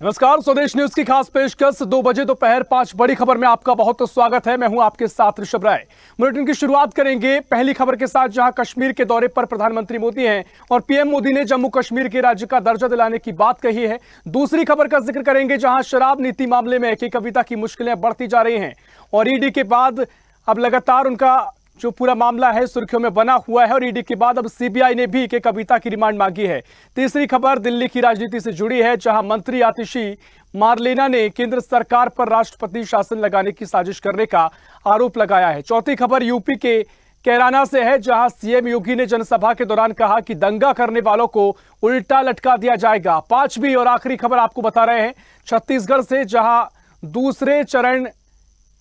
नमस्कार, स्वदेश न्यूज की खास पेशकश 2 बजे दोपहर 5 बड़ी खबर में आपका बहुत स्वागत है। मैं हूं आपके साथ ऋषभ राय। बुलेटिन की शुरुआत करेंगे पहली खबर के साथ, जहां कश्मीर के दौरे पर प्रधानमंत्री मोदी हैं और पीएम मोदी ने जम्मू कश्मीर के राज्य का दर्जा दिलाने की बात कही है। दूसरी खबर का जिक्र करेंगे, जहां शराब नीति मामले में के कविता की मुश्किलें बढ़ती जा रही हैं और ईडी के बाद अब लगातार उनका जो पूरा मामला है सुर्खियों में बना हुआ है और ईडी के बाद अब सीबीआई ने भी के कविता की रिमांड मांगी है। तीसरी खबर दिल्ली की राजनीति से जुड़ी है, जहां मंत्री आतिशी मारलेना ने केंद्र सरकार पर राष्ट्रपति शासन लगाने की साजिश करने का आरोप लगाया है। चौथी खबर यूपी के कैराना से है, जहां सीएम योगी ने जनसभा के दौरान कहा कि दंगा करने वालों को उल्टा लटका दिया जाएगा। पांचवी और आखिरी खबर आपको बता रहे हैं छत्तीसगढ़ से, जहां दूसरे चरण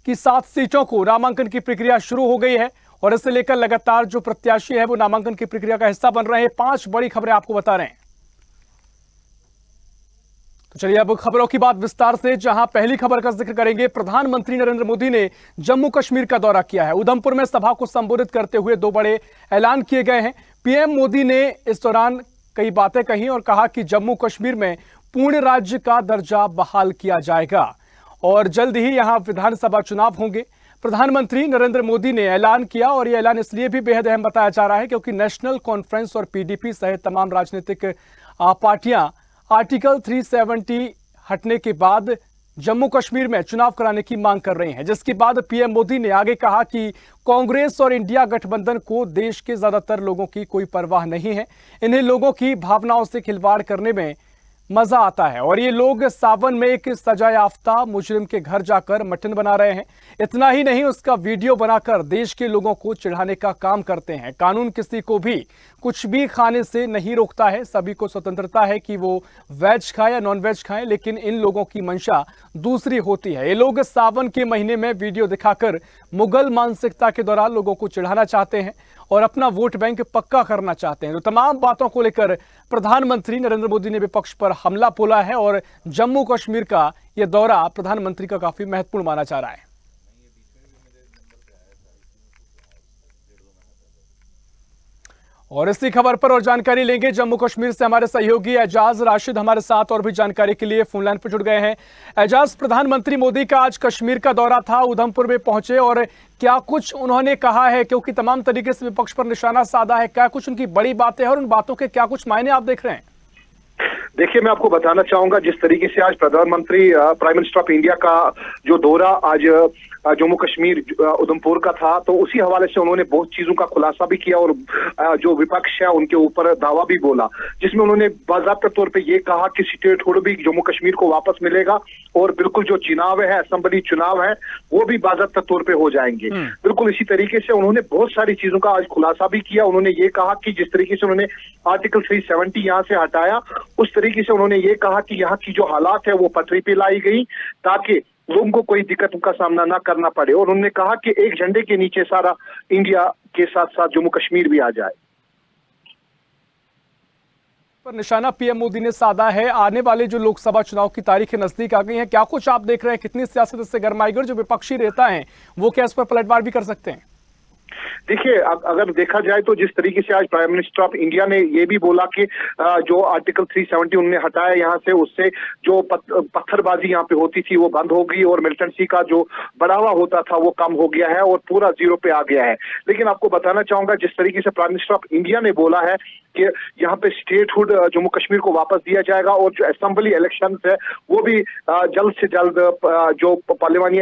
की 7 सीटों को नामांकन की प्रक्रिया शुरू हो गई है और इसे लेकर लगातार जो प्रत्याशी है वो नामांकन की प्रक्रिया का हिस्सा बन रहे हैं। 5 बड़ी खबरें आपको बता रहे हैं। तो चलिए अब खबरों की बात विस्तार से, जहां पहली खबर का जिक्र करेंगे। प्रधानमंत्री नरेंद्र मोदी ने जम्मू कश्मीर का दौरा किया है। उधमपुर में सभा को संबोधित करते हुए 2 बड़े ऐलान किए गए हैं। पीएम मोदी ने इस दौरान कई बातें कही और कहा कि जम्मू कश्मीर में पूर्ण राज्य का दर्जा बहाल किया जाएगा और जल्द ही यहां विधानसभा चुनाव होंगे। प्रधानमंत्री नरेंद्र मोदी ने ऐलान किया और यह ऐलान इसलिए भी बेहद अहम बताया जा रहा है क्योंकि नेशनल कॉन्फ्रेंस और पीडीपी सहित तमाम राजनीतिक पार्टियां आर्टिकल 370 हटने के बाद जम्मू कश्मीर में चुनाव कराने की मांग कर रही हैं, जिसके बाद पीएम मोदी ने आगे कहा कि कांग्रेस और इंडिया गठबंधन को देश के ज्यादातर लोगों की कोई परवाह नहीं है। इन्हें लोगों की भावनाओं से खिलवाड़ करने में मजा आता है और ये लोग सावन में एक सजा याफ्ता मुजरिम के घर जाकर मटन बना रहे हैं। इतना ही नहीं, उसका वीडियो बनाकर देश के लोगों को चिढ़ाने का काम करते हैं। कानून किसी को भी कुछ भी खाने से नहीं रोकता है, सभी को स्वतंत्रता है कि वो वेज खाए या नॉन वेज खाएं, लेकिन इन लोगों की मंशा दूसरी होती है। ये लोग सावन के महीने में वीडियो दिखाकर मुगल मानसिकता के दौरान लोगों को चिढ़ाना चाहते हैं और अपना वोट बैंक पक्का करना चाहते हैं। तो तमाम बातों को लेकर प्रधानमंत्री नरेंद्र मोदी ने विपक्ष पर हमला बोला है और जम्मू कश्मीर का यह दौरा प्रधानमंत्री का काफी महत्वपूर्ण माना जा रहा है। और इसी खबर पर और जानकारी लेंगे जम्मू कश्मीर से हमारे सहयोगी एजाज राशिद हमारे साथ और भी जानकारी के लिए फोन लाइन पर जुड़ गए हैं। एजाज, प्रधानमंत्री मोदी का आज कश्मीर का दौरा था, उधमपुर में पहुंचे और क्या कुछ उन्होंने कहा है, क्योंकि तमाम तरीके से विपक्ष पर निशाना साधा है, क्या कुछ उनकी बड़ी बातें हैं और उन बातों के क्या कुछ मायने आप देख रहे हैं? देखिए, मैं आपको बताना चाहूंगा जिस तरीके से आज प्रधानमंत्री प्राइम मिनिस्टर ऑफ इंडिया का जो दौरा आज जम्मू कश्मीर उधमपुर का था, तो उसी हवाले से उन्होंने बहुत चीजों का खुलासा भी किया और जो विपक्ष है उनके ऊपर दावा भी बोला, जिसमें उन्होंने बाज़ाब्ता तौर पे ये कहा कि स्टेटहुड भी जम्मू कश्मीर को वापस मिलेगा और बिल्कुल जो चुनाव है, असेंबली चुनाव है, वो भी बाज़ाब्ता तौर पे हो जाएंगे। बिल्कुल इसी तरीके से उन्होंने बहुत सारी चीजों का आज खुलासा भी किया। उन्होंने ये कहा कि जिस तरीके से उन्होंने आर्टिकल 370 यहाँ से हटाया, उस तरीके से उन्होंने ये कहा कि यहाँ की जो हालात है वो पटरी पे लाई गई ताकि लोगों को कोई दिक्कत का सामना ना करना पड़े और उन्होंने कहा कि एक झंडे के नीचे सारा इंडिया के साथ साथ जम्मू कश्मीर भी आ जाए। पर निशाना पीएम मोदी ने साधा है। आने वाले जो लोकसभा चुनाव की तारीखें नजदीक आ गई हैं, क्या कुछ आप देख रहे हैं, कितनी सियासत इससे गरमाएगी और जो विपक्षी नेता हैं वो क्या इस पर पलटवार भी कर सकते हैं? देखिए, अगर देखा जाए तो जिस तरीके से आज प्राइम मिनिस्टर ऑफ इंडिया ने ये भी बोला कि जो आर्टिकल 370 उन्होंने हटाया यहाँ से, उससे जो पत्थरबाजी यहाँ पे होती थी वो बंद हो गई और मिलिटेंसी का जो बढ़ावा होता था वो कम हो गया है और पूरा जीरो पे आ गया है। लेकिन आपको बताना चाहूंगा जिस तरीके से प्राइम मिनिस्टर ऑफ इंडिया ने बोला है कि यहाँ पे स्टेटहुड जम्मू कश्मीर को वापस दिया जाएगा और जो असेंबली इलेक्शन है वो भी जल्द से जल्द जो पार्लियामानी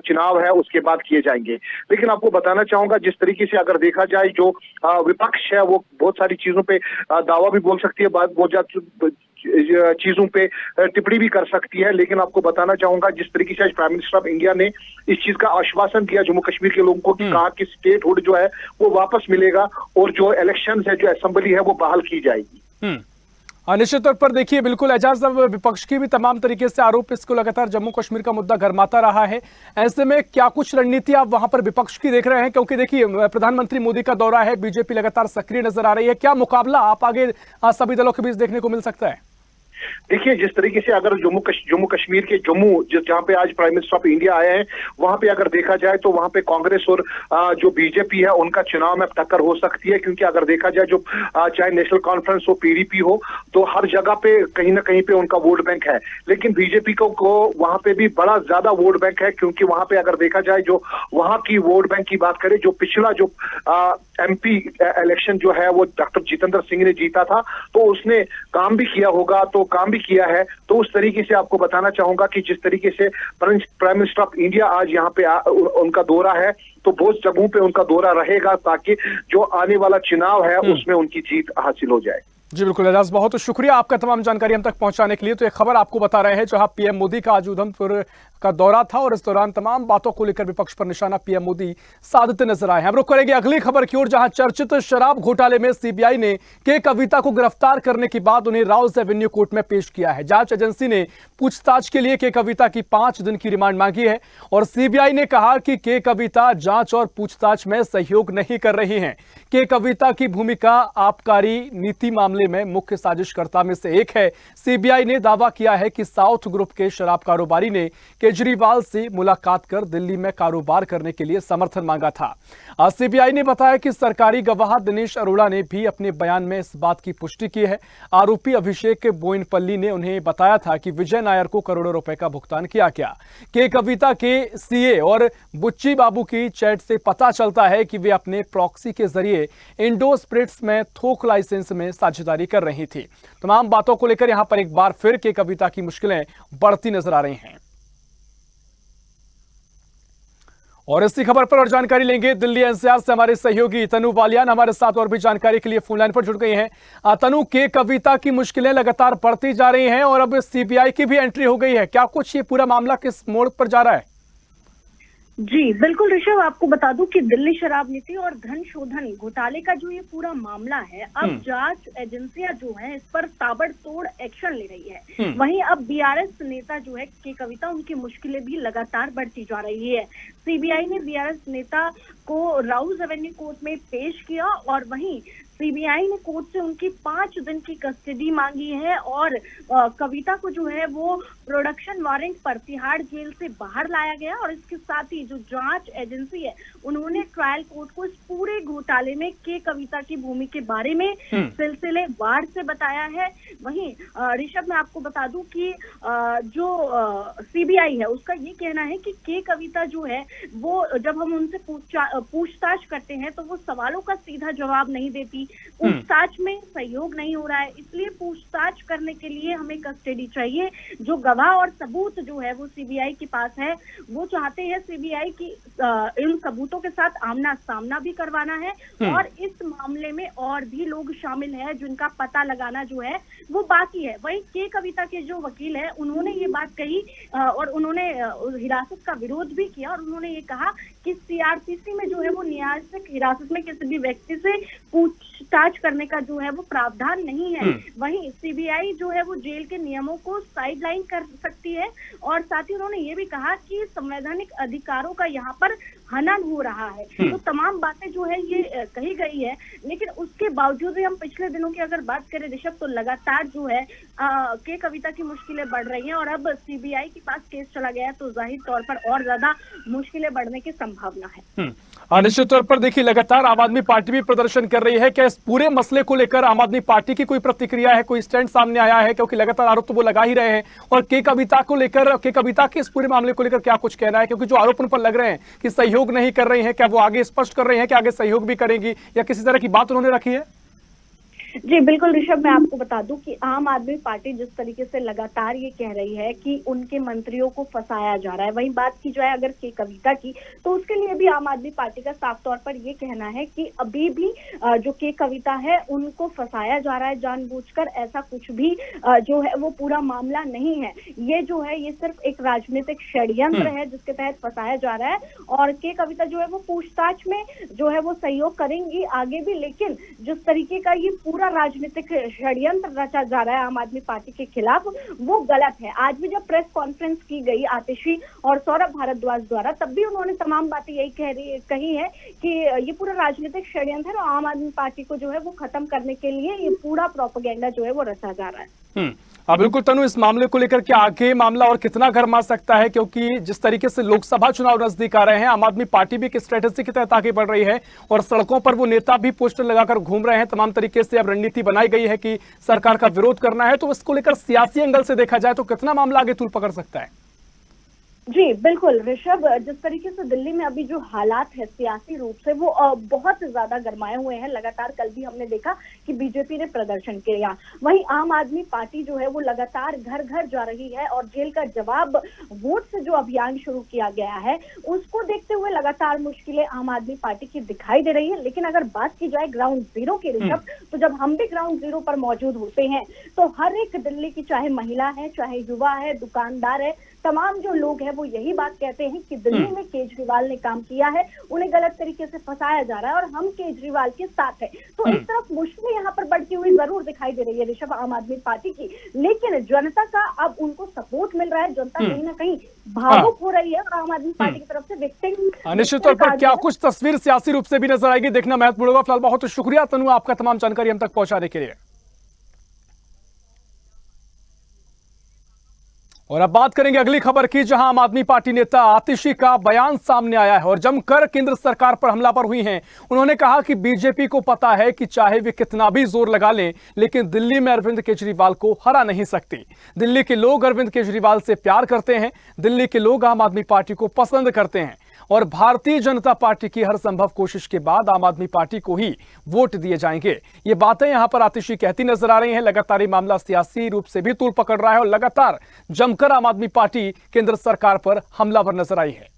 चुनाव है उसके बाद किए जाएंगे। लेकिन आपको बताना चाहूंगा जिस तरीके से अगर देखा जाए जो विपक्ष है वो बहुत सारी चीजों पे दावा भी बोल सकती है, बहुत चीजों पे टिप्पणी भी कर सकती है। लेकिन आपको बताना चाहूंगा जिस तरीके से आज प्राइम मिनिस्टर ऑफ इंडिया ने इस चीज का आश्वासन दिया जम्मू कश्मीर के लोगों को कि कहा कि स्टेटहुड जो है वो वापस मिलेगा और जो इलेक्शन है, जो असेंबली है वो बहाल की जाएगी। निश्चित तौर पर देखिए, बिल्कुल एजाज साहब, विपक्ष की भी तमाम तरीके से आरोप इसको लगातार जम्मू कश्मीर का मुद्दा गरमाता रहा है। ऐसे में क्या कुछ रणनीति आप वहां पर विपक्ष की देख रहे हैं, क्योंकि देखिए प्रधानमंत्री मोदी का दौरा है, बीजेपी लगातार सक्रिय नजर आ रही है, क्या मुकाबला आप आगे सभी दलों के बीच देखने को मिल सकता है? देखिए, जिस तरीके से अगर जम्मू कश्मीर के जहाँ पे आज प्राइम मिनिस्टर ऑफ इंडिया आए हैं, वहां पे अगर देखा जाए तो वहां पे कांग्रेस और जो बीजेपी है उनका चुनाव में टक्कर हो सकती है, क्योंकि अगर देखा जाए जो चाहे नेशनल कॉन्फ्रेंस हो, पीडीपी हो, तो हर जगह पे कहीं ना कहीं पे उनका वोट बैंक है। लेकिन बीजेपी को वहां पे भी बड़ा ज्यादा वोट बैंक है, क्योंकि वहां पे अगर देखा जाए जो वहां की वोट बैंक की बात करें, जो पिछला जो एमपी इलेक्शन जो है वो डॉक्टर जितेंद्र सिंह ने जीता था, तो उसने काम भी किया होगा, तो काम भी किया है। तो उस तरीके से आपको बताना चाहूंगा कि जिस तरीके से प्राइम मिनिस्टर ऑफ इंडिया आज यहाँ पे उनका दौरा है, तो बहुत जगहों पे उनका दौरा रहेगा ताकि जो आने वाला चुनाव है उसमें उनकी जीत हासिल हो जाए। जी बिल्कुल एजाज, बहुत शुक्रिया आपका तमाम जानकारी हम तक पहुंचाने के लिए। तो एक खबर आपको बता रहे हैं, जहां पीएम मोदी का आज उधमपुर का दौरा था और इस दौरान तमाम बातों को लेकर विपक्ष पर निशाना पीएम मोदी साधते नजर आए हैं। हम रुक करेंगे अगली खबर की ओर, जहां चर्चित शराब घोटाले में सीबीआई ने के कविता को गिरफ्तार करने के बाद उन्हें राउज एवेन्यू कोर्ट में पेश किया है। जांच एजेंसी ने पूछताछ के लिए के कविता की 5 दिन की रिमांड मांगी है और सीबीआई ने कहा कि के कविता जांच और पूछताछ में सहयोग नहीं कर रही हैं। के कविता की भूमिका आबकारी नीति मामले में मुख्य साजिशकर्ता में से एक है। सीबीआई ने दावा किया है कि साउथ ग्रुप के शराब कारोबारी ने केजरीवाल से मुलाकात कर दिल्ली में कारोबार करने के लिए समर्थन मांगा था। सीबीआई ने बताया कि सरकारी गवाह दिनेश अरोड़ा ने भी अपने बयान में इस बात की पुष्टि की है। आरोपी अभिषेक बोइनपल्ली ने उन्हें बताया था कि विजय नायर को करोड़ों रुपए का भुगतान किया गया। के कविता के सीए और बुच्ची बाबू की चैट से पता चलता है कि वे अपने प्रॉक्सी के जरिए इंडो स्पिरिट्स में थोक लाइसेंस में साझेदारी कर रही थी। तमाम बातों को लेकर यहां पर एक बार फिर के कविता की मुश्किलें बढ़ती नजर आ रही हैं। और इसी खबर पर और जानकारी लेंगे दिल्ली एनसीआर से हमारे सहयोगी तनु बालियान हमारे साथ और भी जानकारी के लिए फोन लाइन पर जुड़ गई हैं। तनु, के कविता की मुश्किलें लगातार बढ़ती जा रही हैं और अब सीबीआई की भी एंट्री हो गई है। क्या कुछ ये पूरा मामला किस मोड़ पर जा रहा है? जी बिल्कुल ऋषभ, आपको बता दूं कि दिल्ली शराब नीति और धन शोधन घोटाले का जो ये पूरा मामला है, अब जांच एजेंसियां जो है इस पर ताबड़तोड़ एक्शन ले रही है। वहीं अब बीआरएस नेता जो है के कविता, उनकी मुश्किलें भी लगातार बढ़ती जा रही है। सीबीआई ने बीआरएस नेता को राउज एवेन्यू कोर्ट में पेश किया और वहीं सीबीआई ने कोर्ट से उनकी 5 दिन की कस्टडी मांगी है और कविता को जो है वो प्रोडक्शन वारंट पर तिहाड़ जेल से बाहर लाया गया। और इसके साथ ही जो जांच एजेंसी है उन्होंने ट्रायल कोर्ट को इस पूरे घोटाले में के कविता की भूमि के बारे में सिलसिलेवार से बताया है। वहीं ऋषभ, मैं आपको बता दूं कि जो सीबीआई है उसका ये कहना है कि के कविता जो है वो जब हम उनसे पूछताछ करते हैं तो वो सवालों का सीधा जवाब नहीं देती, पूछताछ में सहयोग नहीं हो रहा है, इसलिए पूछताछ करने के लिए हमें कस्टडी चाहिए। जो गवाह और सबूत जो है वो सीबीआई के पास है, वो चाहते हैं सीबीआई की इन सबूतों के साथ आमना सामना भी करवाना है और इस मामले में और भी लोग शामिल हैं जिनका पता लगाना जो है वो बाकी है। वहीं के कविता के जो वकील है उन्होंने ये बात कही और उन्होंने हिरासत का विरोध भी किया और उन्होंने ये कहा कि सीआरपीसी में जो है वो न्यायिक हिरासत में किसी भी व्यक्ति से पूछताछ करने का जो है वो प्रावधान नहीं है। वहीं सीबीआई जो है वो जेल के नियमों को साइडलाइन कर सकती है और साथ ही उन्होंने ये भी कहा कि संवैधानिक अधिकारों का यहाँ पर हनन हो रहा है। तो तमाम बातें जो है ये कही गई है, लेकिन उसके बावजूद भी हम पिछले दिनों की अगर बात करें ऋषभ, तो लगातार जो है के कविता की मुश्किलें बढ़ रही हैं और अब सीबीआई के पास केस चला गया है तो जाहिर तौर पर और ज्यादा मुश्किलें बढ़ने की संभावना है। निश्चित तौर पर देखिए, लगातार आम आदमी पार्टी भी प्रदर्शन कर रही है। क्या इस पूरे मसले को लेकर आम आदमी पार्टी की कोई प्रतिक्रिया है, कोई स्टैंड सामने आया है? क्योंकि लगातार आरोप तो वो लगा ही रहे हैं और के कविता को लेकर, के कविता के इस पूरे मामले को लेकर क्या कुछ कहना है? क्योंकि जो आरोप उन पर लग रहे हैं कि सहयोग नहीं कर रही है, क्या वो आगे स्पष्ट कर रहे हैं कि आगे सहयोग भी करेंगी या किसी तरह की बात उन्होंने रखी है? जी बिल्कुल ऋषभ, मैं आपको बता दूं कि आम आदमी पार्टी जिस तरीके से लगातार ये कह रही है कि उनके मंत्रियों को फंसाया जा रहा है, वहीं बात की जाए अगर के कविता की तो उसके लिए भी आम आदमी पार्टी का साफ तौर पर ये कहना है कि अभी भी जो के कविता है उनको फंसाया जा रहा है जानबूझकर। ऐसा कुछ भी जो है वो पूरा मामला नहीं है। ये जो है ये सिर्फ एक राजनीतिक षड्यंत्र है जिसके तहत फंसाया जा रहा है और के कविता जो है वो पूछताछ में जो है वो सहयोग करेंगी आगे भी, लेकिन जिस तरीके का ये पूरा राजनीतिक षड्यंत्र रचा जा रहा है आम आदमी पार्टी के खिलाफ वो गलत है। आज भी जब प्रेस कॉन्फ्रेंस की गई आतिशी और सौरभ भारद्वाज द्वारा, तब भी उन्होंने तमाम बातें यही कही है कि ये पूरा राजनीतिक षड्यंत्र है और आम आदमी पार्टी को जो है वो खत्म करने के लिए ये पूरा प्रोपेगेंडा जो है वो रचा जा रहा है। बिल्कुल तनु, इस मामले को लेकर के आगे मामला और कितना गर्मा सकता है, क्योंकि जिस तरीके से लोकसभा चुनाव नजदीक आ रहे हैं, आम आदमी पार्टी भी एक स्ट्रेटेजी के तहत आगे बढ़ रही है और सड़कों पर वो नेता भी पोस्टर लगाकर घूम रहे हैं। तमाम तरीके से अब रणनीति बनाई गई है कि सरकार का विरोध करना है। तो इसको लेकर सियासी एंगल से देखा जाए तो कितना मामला आगे तूल पकड़ सकता है? जी बिल्कुल ऋषभ, जिस तरीके से दिल्ली में अभी जो हालात है सियासी रूप से वो बहुत ज्यादा गरमाए हुए हैं। लगातार कल भी हमने देखा कि बीजेपी ने प्रदर्शन किया, वहीं आम आदमी पार्टी जो है वो लगातार घर घर जा रही है और जेल का जवाब वोट से जो अभियान शुरू किया गया है उसको देखते हुए लगातार मुश्किलें आम आदमी पार्टी की दिखाई दे रही है। लेकिन अगर बात की जाए ग्राउंड जीरो की ऋषभ, तो जब हम भी ग्राउंड जीरो पर मौजूद होते हैं तो हर एक दिल्ली की, चाहे महिला है, चाहे युवा है, दुकानदार है, तमाम जो लोग हैं वो यही बात कहते हैं कि दिल्ली में केजरीवाल ने काम किया है, उन्हें गलत तरीके से फंसाया जा रहा है और हम केजरीवाल के साथ हैं। तो इस तरफ मुश्किलें यहाँ पर बढ़ती हुई जरूर दिखाई दे रही है ऋषभ आम आदमी पार्टी की, लेकिन जनता का अब उनको सपोर्ट मिल रहा है। जनता कहीं ना कहीं भावुक हो रही है और आम आदमी पार्टी की तरफ से विक्टिम निश्चित तौर पर क्या कुछ तस्वीर सियासी रूप से भी नजर आएगी, देखना महत्वपूर्ण होगा। फिलहाल बहुत शुक्रिया तनु, आपका तमाम जानकारी हम तक पहुंचाने के लिए। और अब बात करेंगे अगली खबर की, जहां आम आदमी पार्टी नेता आतिशी का बयान सामने आया है और जमकर केंद्र सरकार पर हमलावर हुई हैं। उन्होंने कहा कि बीजेपी को पता है कि चाहे वे कितना भी जोर लगा लें, लेकिन दिल्ली में अरविंद केजरीवाल को हरा नहीं सकती। दिल्ली के लोग अरविंद केजरीवाल से प्यार करते हैं, दिल्ली के लोग आम आदमी पार्टी को पसंद करते हैं और भारतीय जनता पार्टी की हर संभव कोशिश के बाद आम आदमी पार्टी को ही वोट दिए जाएंगे। ये बातें यहां पर आतिशी कहती नजर आ रही हैं। लगातार ये मामला सियासी रूप से भी तूल पकड़ रहा है और लगातार जमकर आम आदमी पार्टी केंद्र सरकार पर हमलावर नजर आई है।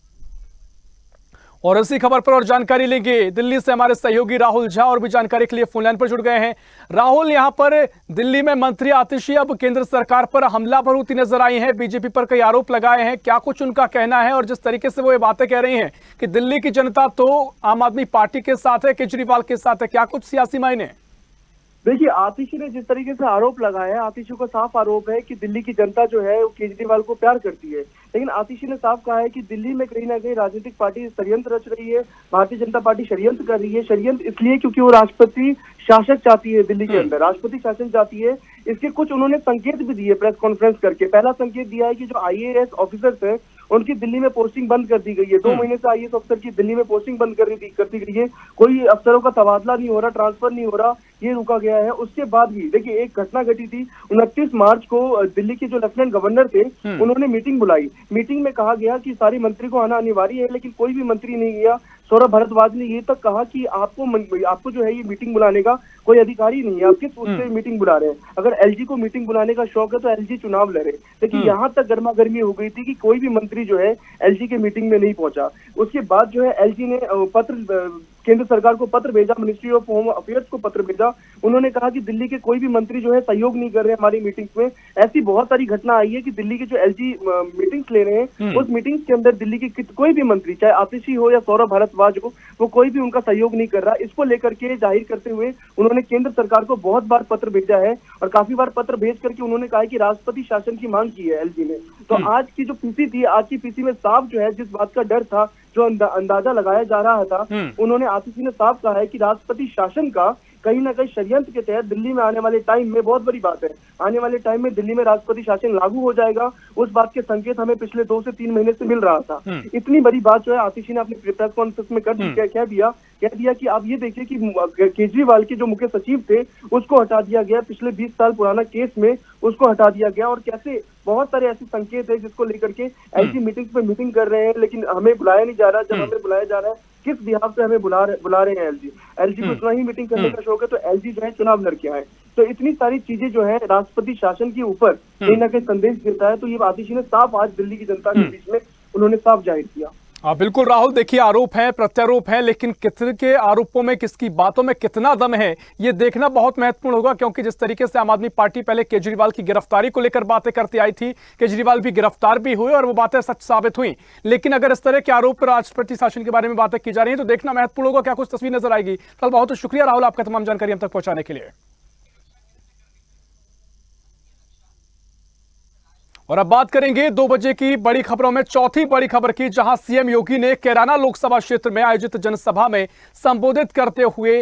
और इसी खबर पर और जानकारी लेंगे, दिल्ली से हमारे सहयोगी राहुल झा और भी जानकारी के लिए फोन लाइन पर जुड़ गए हैं। राहुल, यहां पर दिल्ली में मंत्री आतिशी अब केंद्र सरकार पर हमलावर होती नजर आई हैं, बीजेपी पर कई आरोप लगाए हैं, क्या कुछ उनका कहना है? और जिस तरीके से वो ये बातें कह रही हैं कि दिल्ली की जनता तो आम आदमी पार्टी के साथ है, केजरीवाल के साथ है, क्या कुछ सियासी मायने? देखिए, आतिशी ने जिस तरीके से आरोप लगाया है, आतिशी को साफ आरोप है कि दिल्ली की जनता जो है वो केजरीवाल को प्यार करती है। लेकिन आतिशी ने साफ कहा है कि दिल्ली में कहीं ना कहीं राजनीतिक पार्टी षड्यंत्र रच रही है, भारतीय जनता पार्टी षड्यंत्र कर रही है। षड्यंत्र इसलिए क्योंकि वो राष्ट्रपति शासक चाहती है, दिल्ली के अंदर राष्ट्रपति शासन चाहती है। इसके कुछ उन्होंने संकेत भी दिए प्रेस कॉन्फ्रेंस करके। पहला संकेत दिया है कि जो IAS ऑफिसर्स है उनकी दिल्ली में पोस्टिंग बंद कर दी गई है। 2 महीने से IAS अफसर की दिल्ली में पोस्टिंग बंद कर दी गई है, कोई अफसरों का तबादला नहीं हो रहा, ट्रांसफर नहीं हो रहा, ये रुका गया है। उसके बाद भी देखिए एक घटना घटी थी 29 मार्च को, दिल्ली के जो लेफ्टिनेंट गवर्नर थे उन्होंने मीटिंग बुलाई। मीटिंग में कहा गया कि सारी मंत्री को आना अनिवार्य है, लेकिन कोई भी मंत्री नहीं गया। सौरभ भारद्वाज ने ये तक कहा कि आपको जो है ये मीटिंग बुलाने का कोई अधिकारी नहीं है, आप किस उससे मीटिंग बुला रहे हैं? अगर LG को मीटिंग बुलाने का शौक है तो LG चुनाव लड़े। लेकिन यहाँ तक गर्मा गर्मी हो गई थी कि कोई भी मंत्री जो है LG के मीटिंग में नहीं पहुंचा। उसके बाद जो है LG ने केंद्र सरकार को पत्र भेजा, मिनिस्ट्री ऑफ होम अफेयर्स को पत्र भेजा। उन्होंने कहा कि दिल्ली के कोई भी मंत्री जो है सहयोग नहीं कर रहे हमारी मीटिंग्स में। ऐसी बहुत सारी घटना आई है कि दिल्ली के जो LG मीटिंग्स ले रहे हैं उस मीटिंग्स के अंदर दिल्ली के कोई भी मंत्री, चाहे आतिशी हो या सौरभ भारद्वाज हो, वो कोई भी उनका सहयोग नहीं कर रहा। इसको लेकर के जाहिर करते हुए उन्होंने केंद्र सरकार को बहुत बार पत्र भेजा है और काफी बार पत्र भेज करके उन्होंने कहा है कि राष्ट्रपति शासन की मांग की है LG ने। तो आज की जो PC थी, आज की PC में साफ जो है जिस बात का डर था, जो अंदाजा लगाया जा रहा था, उन्होंने आतिशी ने साफ कहा है कि राष्ट्रपति शासन का कहीं ना कहीं षड्यंत्र के तहत दिल्ली में आने वाले टाइम में, बहुत बड़ी बात है, आने वाले टाइम में दिल्ली में राष्ट्रपति शासन लागू हो जाएगा। उस बात के संकेत हमें पिछले 2 से 3 महीने से मिल रहा था। इतनी बड़ी बात जो है आतिशी ने अपनी प्रेस कॉन्फ्रेंस में कह दिया कि आप ये देखिए कि केजरीवाल के जो मुख्य सचिव थे उसको हटा दिया गया, पिछले 20 साल पुराना केस में उसको हटा दिया गया। और कैसे बहुत सारे ऐसे संकेत है जिसको लेकर के LG मीटिंग्स पे मीटिंग कर रहे हैं, लेकिन हमें बुलाया नहीं जा रहा। जब हमें बुलाया जा रहा है, किस बिहाफ पे हमें बुला रहे हैं LG को इतना ही मीटिंग करने का शौक है तो LG जो है चुनाव लड़के आए। तो इतनी सारी चीजें जो है राष्ट्रपति शासन के ऊपर कहीं ना कहीं संदेश देता है। तो ये आतिशी ने साफ आज दिल्ली की जनता के बीच में उन्होंने साफ जाहिर किया। बिल्कुल राहुल, देखिए आरोप है, प्रत्यारोप है, लेकिन कितने के आरोपों में, किसकी बातों में कितना दम है, ये देखना बहुत महत्वपूर्ण होगा। क्योंकि जिस तरीके से आम आदमी पार्टी पहले केजरीवाल की गिरफ्तारी को लेकर बातें करती आई थी, केजरीवाल भी गिरफ्तार भी हुए और वो बातें सच साबित हुई, लेकिन अगर इस तरह के आरोप राष्ट्रपति शासन के बारे में बातें की जा रही है तो देखना महत्वपूर्ण होगा क्या कुछ तस्वीर नजर आएगी। कल बहुत शुक्रिया राहुल, आपका तमाम जानकारी हम तक पहुंचाने के लिए। और अब बात करेंगे 2 बजे की बड़ी खबरों में चौथी बड़ी खबर की, जहां CM योगी ने कैराना लोकसभा क्षेत्र में आयोजित जनसभा में संबोधित करते हुए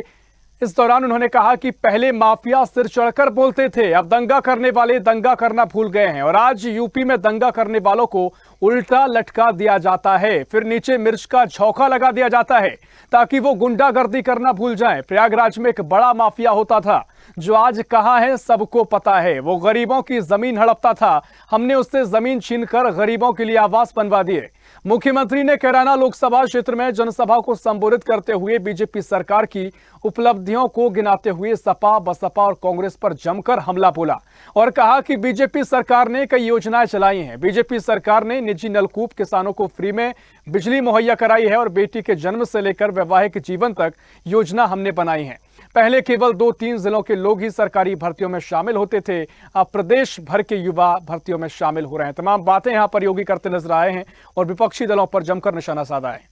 इस दौरान उन्होंने कहा कि पहले माफिया सिर चढ़कर बोलते थे, अब दंगा करने वाले दंगा करना भूल गए हैं और आज यूपी में दंगा करने वालों को उल्टा लटका दिया जाता है, फिर नीचे मिर्च का झोंका लगा दिया जाता है ताकि वो गुंडागर्दी करना भूल जाएं। प्रयागराज में एक बड़ा माफिया होता था जो आज कहां है सबको पता है। वो गरीबों की जमीन हड़पता था, हमने उससे जमीन छीनकर गरीबों के लिए आवास बनवा दिए। मुख्यमंत्री ने कैराना लोकसभा क्षेत्र में जनसभा को संबोधित करते हुए बीजेपी सरकार की उपलब्धियों को गिनाते हुए सपा, बसपा और कांग्रेस पर जमकर हमला बोला और कहा कि बीजेपी सरकार ने कई योजनाएं चलाई हैं। बीजेपी सरकार ने निजी नलकूप किसानों को फ्री में बिजली मुहैया कराई है और बेटी के जन्म से लेकर वैवाहिक जीवन तक योजना हमने बनाई है। पहले केवल 2-3 जिलों के लोग ही सरकारी भर्तियों में शामिल होते थे, अब प्रदेश भर के युवा भर्तियों में शामिल हो रहे हैं। तमाम बातें यहां पर योगी करते नजर आए हैं और विपक्षी दलों पर जमकर निशाना साधा है।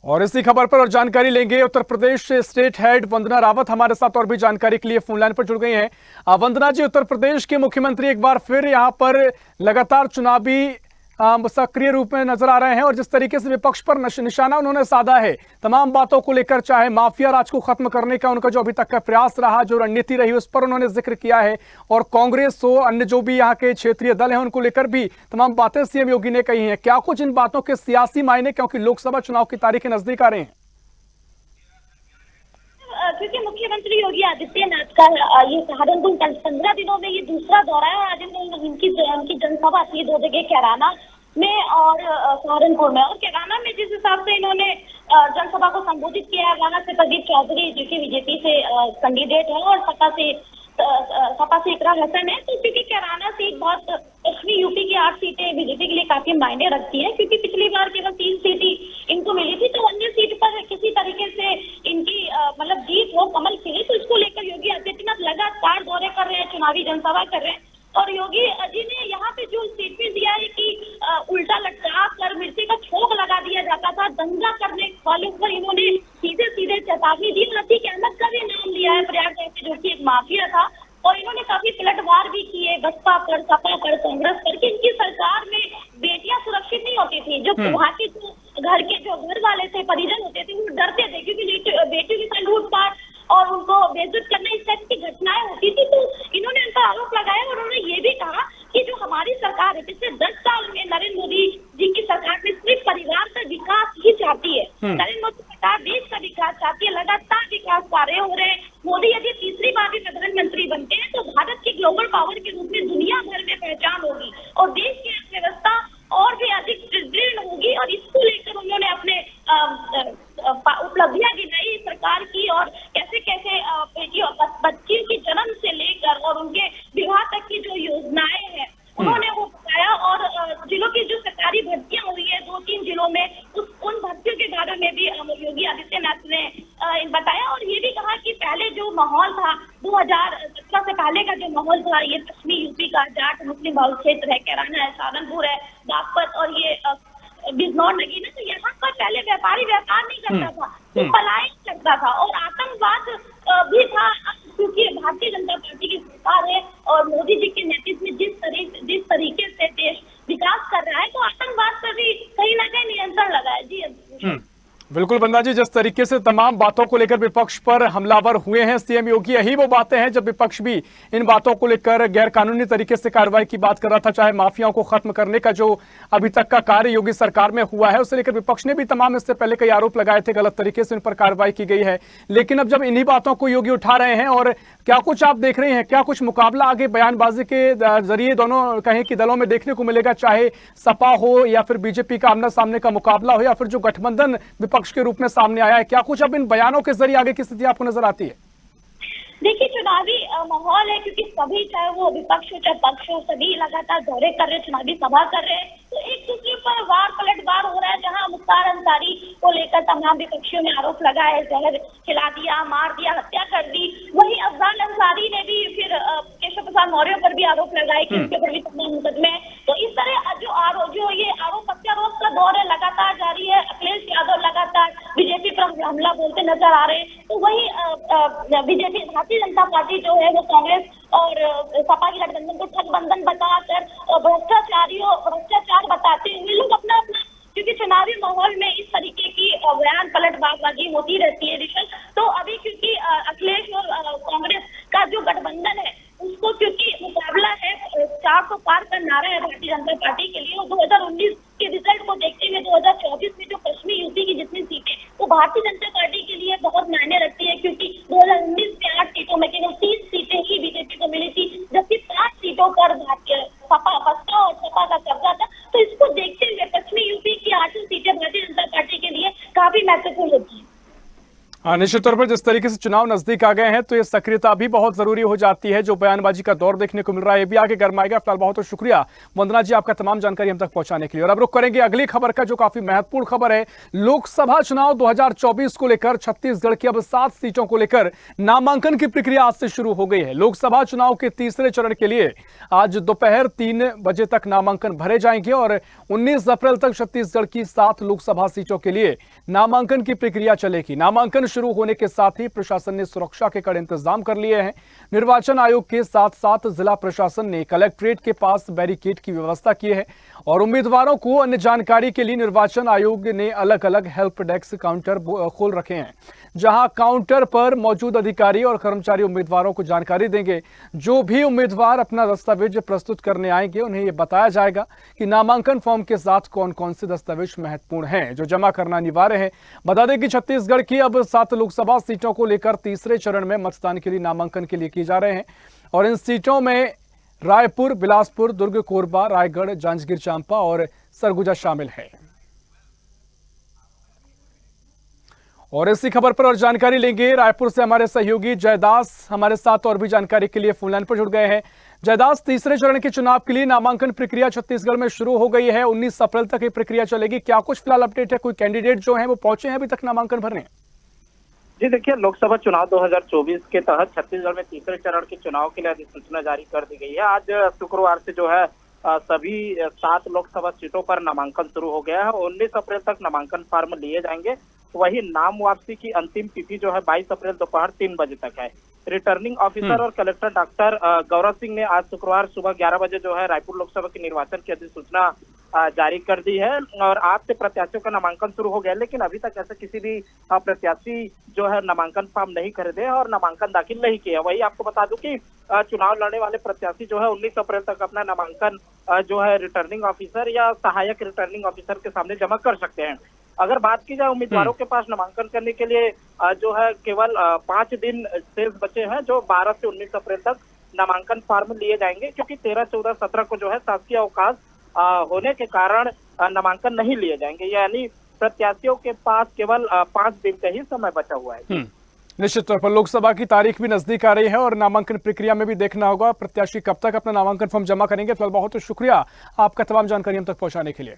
और इसी खबर पर और जानकारी लेंगे। उत्तर प्रदेश से स्टेट हेड वंदना रावत हमारे साथ और भी जानकारी के लिए फोन लाइन पर जुड़ गई हैं। वंदना जी, उत्तर प्रदेश के मुख्यमंत्री एक बार फिर यहां पर लगातार चुनावी सक्रिय रूप में नजर आ रहे हैं और जिस तरीके से विपक्ष पर निशाना उन्होंने साधा है तमाम बातों को लेकर, चाहे माफिया राज को खत्म करने का उनका जो अभी तक का प्रयास रहा, जो रणनीति रही, उस पर उन्होंने जिक्र किया है और कांग्रेस हो, अन्य जो भी यहाँ के क्षेत्रीय दल हैं उनको लेकर भी तमाम बातें सीएम योगी ने कही हैं। क्या कुछ इन बातों के सियासी मायने, क्योंकि लोकसभा चुनाव की तारीखें नजदीक आ रही हैं? क्योंकि मुख्यमंत्री योगी आदित्यनाथ का ये सहारनपुर 15 दिनों में ये दूसरा दौरा है। आज इनकी जनसभा थी 2 जगह, कैराना में और सहारनपुर में। और कैराना में जिस हिसाब से इन्होंने जनसभा को संबोधित किया है, वहां से प्रदीप चौधरी जो कि बीजेपी से कैंडिडेट है और सपा से इकरा हसन है, तो क्योंकि कैराना सीट बहुत पश्चिमी यूपी की 8 सीटें बीजेपी के लिए काफी मायने रखती हैं, क्योंकि पिछली बार केवल 3 सीटें इनको मिली थी, तो अन्य सीट पर किसी तरीके से इनकी मतलब जीत हो, कमल खिले। तो इसको लेकर योगी आदित्यनाथ लगातार दौरे कर रहे हैं, चुनावी जनसभा कर रहे हैं। और योगी जी ने यहाँ पे जो स्टेटमेंट दिया है कि उल्टा लटका कर मिर्ची का छोंक लगा दिया जाता था, दंगा करने वालों पर इन्होंने सीधे सीधे चेतावनी दी। अतीक अहमद का भी नाम लिया है प्रयागराज से, जो कि एक माफिया था, और इन्होंने काफी पलटवार भी किए बसपा पर, सपा पर, कांग्रेस पर, कि इनकी सरकार में बेटियां सुरक्षित नहीं होती थी। जो वहाँ के जो घर वाले थे, परिजन होते थे, वो डरते थे क्योंकि बेटियों के साथ लूटपाट और उनको बेइज्जत करना, इस टाइप की घटनाएं होती थी। तो इन्होंने उनका आरोप लगाया और उन्होंने ये भी कहा कि जो हमारी सरकार है पिछले 10 साल में नरेंद्र मोदी जी की सरकार में सिर्फ परिवार का विकास ही चाहती है। नरेंद्र मोदी सरकार देश का विकास चाहती है, लगातार विकास कार्य हो रहे हैं। मोदी यदि तीसरी बार भी प्रधानमंत्री बनते हैं तो भारत की ग्लोबल पावर के रूप में दुनिया भर में पहचान होगी और देश की अर्थव्यवस्था और भी अधिक सुदृढ़ होगी। और इसको लेकर उन्होंने अपने उपलब्धियां गिनाई सरकार की और कैसे कैसे बच्चियों की जन्म से लेकर और उनके विवाह तक की जो योजनाएं हैं उन्होंने वो बताया। और जिलों की जो सरकारी भर्तियां हुई है 2-3 जिलों में, उन भर्तियों के बारे में भी योगी आदित्यनाथ ने बताया। और ये भी कहा कि पहले जो माहौल था 2017 से पहले का जो माहौल था, ये पश्चिमी यूपी का जाट मुस्लिम बहुल क्षेत्र है, कैराना है, सहारनपुर है, बागपत और ये बिजनौर नगीना, तो यहाँ पर पहले व्यापारी व्यापार नहीं करता था, तो पलायन करता था और आतंकवाद भी था। क्योंकि भारतीय जनता पार्टी की सरकार है और मोदी जी के नेतृत्व में जिस तरीके से देश विकास कर रहा है, तो आतंकवाद पर भी कहीं ना कहीं नियंत्रण लगा है। जी बिल्कुल वंदना जी, जिस तरीके से तमाम बातों को लेकर विपक्ष पर हमलावर हुए हैं सीएम योगी, यही वो बातें हैं जब विपक्ष भी इन बातों को लेकर गैर कानूनी तरीके से कार्रवाई की बात कर रहा था, चाहे माफियाओं को खत्म करने का जो अभी तक का कार्य योगी सरकार में हुआ है उसे लेकर विपक्ष ने भी तमाम इससे पहले कई आरोप लगाए थे, गलत तरीके से उन पर कार्रवाई की गई है। लेकिन अब जब इन्हीं बातों को योगी उठा रहे हैं और क्या कुछ आप देख रहे हैं, क्या कुछ मुकाबला आगे बयानबाजी के जरिए दोनों कहें कि दलों में देखने को मिलेगा, चाहे सपा हो या फिर बीजेपी का आमना सामने का मुकाबला हो या फिर जो गठबंधन विपक्ष के रूप में सामने आया है, क्या कुछ अब इन बयानों के जरिए आगे की स्थिति आपको नजर आती है? देखिए, चुनावी माहौल है क्योंकि सभी, चाहे वो विपक्ष हो चाहे पक्ष हो, सभी लगातार दौरे कर रहे हैं, चुनावी सभा कर रहे हैं, तो एक दूसरे पर वार पलटवार हो रहा है। जहां मुख्तार अंसारी को लेकर तमाम विपक्षियों ने आरोप लगाया, जहर खिला दिया, मार दिया, हत्या कर दी, वहीं अफजाल अंसारी ने भी फिर केशव प्रसाद मौर्य पर भी आरोप लगाए कि उनके ऊपर भी तमाम मुकदमे। तो इस तरह जो ये आरोप प्रत्यारोप का दौर है लगातार जारी है। अखिलेश यादव लगातार बीजेपी पर हमला बोलते नजर आ रहे हैं, तो वही बीजेपी भारतीय जनता पार्टी जो है वो कांग्रेस और सपा की गठबंधन को ठगबंधन बताकर भ्रष्टाचार बताते हुए लोग अपना क्योंकि चुनावी माहौल में इस तरीके दगाबाजी होती रहती है ऋषभ। तो अभी क्योंकि अखिलेश और कांग्रेस का जो गठबंधन है उसको क्योंकि मुकाबला है 400 पार का नारा है भारतीय जनता पार्टी के लिए, और 2019 के रिजल्ट को देखते हुए 2024 में जो पश्चिमी यूपी की जितनी सीटें वो भारतीय जनता पार्टी के लिए बहुत मायने रखती है, क्योंकि 2019 में 8 सीटों में केवल 3 सीटें ही बीजेपी को मिली थी, जबकि 5 सीटों पर बसपा और सपा का कब्जा था। तो इसको देखते हुए पश्चिमी यूपी की 8 सीटें भारतीय जनता पार्टी के लिए काफी महत्वपूर्ण होती है। निश्चित तौर पर जिस तरीके से चुनाव नजदीक आ गए हैं तो ये सक्रियता भी बहुत जरूरी हो जाती है। जो बयानबाजी का दौर देखने को मिल रहा है ये भी आगे गरमाएगा। फिलहाल बहुत बहुत शुक्रिया वंदना जी आपका तमाम जानकारी हम तक पहुंचाने के लिए। और अब रुक करेंगे अगली खबर का, जो काफी महत्वपूर्ण खबर है। लोकसभा चुनाव 2024 को लेकर छत्तीसगढ़ की अब 7 सीटों को लेकर नामांकन की प्रक्रिया आज से शुरू हो गई है। लोकसभा चुनाव के तीसरे चरण के लिए आज दोपहर 3 बजे तक नामांकन भरे जाएंगे और 19 अप्रैल तक छत्तीसगढ़ की 7 लोकसभा सीटों के लिए नामांकन की प्रक्रिया चलेगी। नामांकन शुरू होने के साथ ही प्रशासन ने सुरक्षा के कड़े इंतजाम कर लिए हैं। निर्वाचन आयोग के साथ साथ जिला प्रशासन ने कलेक्ट्रेट के पास बैरिकेड की व्यवस्था की है और उम्मीदवारों को अन्य जानकारी के लिए निर्वाचन आयोग ने अलग अलग हेल्प डेस्क काउंटर खोल रखे हैं, जहां काउंटर पर मौजूद अधिकारी और कर्मचारी उम्मीदवारों को जानकारी देंगे। जो भी उम्मीदवार अपना दस्तावेज प्रस्तुत करने आएंगे उन्हें यह बताया जाएगा कि नामांकन फॉर्म के साथ कौन कौन से दस्तावेज महत्वपूर्ण हैं जो जमा करना अनिवार्य है। बता दें कि छत्तीसगढ़ की अब 7 लोकसभा सीटों को लेकर तीसरे चरण में मतदान के लिए नामांकन के लिए किए जा रहे हैं और इन सीटों में रायपुर, बिलासपुर, दुर्ग, कोरबा, रायगढ़, जांजगीर चांपा और सरगुजा शामिल है। और इसी खबर पर और जानकारी लेंगे रायपुर से हमारे सहयोगी जयदास हमारे साथ और भी जानकारी के लिए फोन लाइन पर जुड़ गए हैं। जयदास, तीसरे चरण के चुनाव के लिए नामांकन प्रक्रिया छत्तीसगढ़ में शुरू हो गई है। 19 अप्रैल तक ये प्रक्रिया चलेगी। क्या कुछ फिलहाल अपडेट है? कोई कैंडिडेट जो है वो पहुंचे हैं अभी तक नामांकन भरने? जी देखिए, लोकसभा चुनाव 2024 के तहत छत्तीसगढ़ में तीसरे चरण के चुनाव के लिए अधिसूचना जारी कर दी गई है। आज शुक्रवार से जो है सभी 7 लोकसभा सीटों पर नामांकन शुरू हो गया है। 19 अप्रैल तक नामांकन फॉर्म लिए जाएंगे। वही नाम वापसी की अंतिम तिथि जो है 22 अप्रैल दोपहर 3 बजे तक है। रिटर्निंग ऑफिसर और कलेक्टर डॉक्टर गौरव सिंह ने आज शुक्रवार सुबह 11 बजे जो है रायपुर लोकसभा के निर्वाचन की अधिसूचना जारी कर दी है और आज से प्रत्याशियों का नामांकन शुरू हो गया। लेकिन अभी तक ऐसा किसी भी प्रत्याशी जो है नामांकन फॉर्म नहीं खरीदे और नामांकन दाखिल नहीं किया। वही आपको बता दूं कि चुनाव लड़ने वाले प्रत्याशी जो है 19 अप्रैल तक अपना नामांकन जो है रिटर्निंग ऑफिसर या सहायक रिटर्निंग ऑफिसर के सामने जमा कर सकते हैं। अगर बात की जाए उम्मीदवारों के पास नामांकन करने के लिए जो है केवल 5 दिन शेष बचे हैं, जो 12 से 19 अप्रैल तक नामांकन फॉर्म लिए जाएंगे, क्योंकि 13, 14, 17 को जो है शासकीय अवकाश होने के कारण नामांकन नहीं लिए जाएंगे। यानी प्रत्याशियों के पास केवल 5 दिन का ही समय बचा हुआ है। निश्चित तौर पर लोकसभा की तारीख भी नजदीक आ रही है और नामांकन प्रक्रिया में भी देखना होगा प्रत्याशी कब तक अपना नामांकन फॉर्म जमा करेंगे। फिलहाल बहुत शुक्रिया आपका तमाम जानकारी हम तक पहुंचाने के लिए।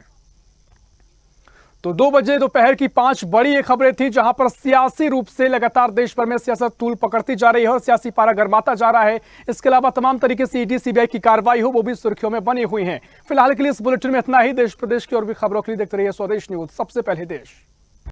तो 2 बजे दोपहर की 5 बड़ी ये खबरें थी, जहां पर सियासी रूप से लगातार देश भर में सियासत तूल पकड़ती जा रही है और सियासी पारा गर्माता जा रहा है। इसके अलावा तमाम तरीके से ईडी, सीबीआई की कार्रवाई हो, वो भी सुर्खियों में बनी हुई है। फिलहाल के लिए इस बुलेटिन में इतना ही। देश प्रदेश की और भी खबरों के लिए देखते रहिए स्वदेश न्यूज, सबसे पहले देश।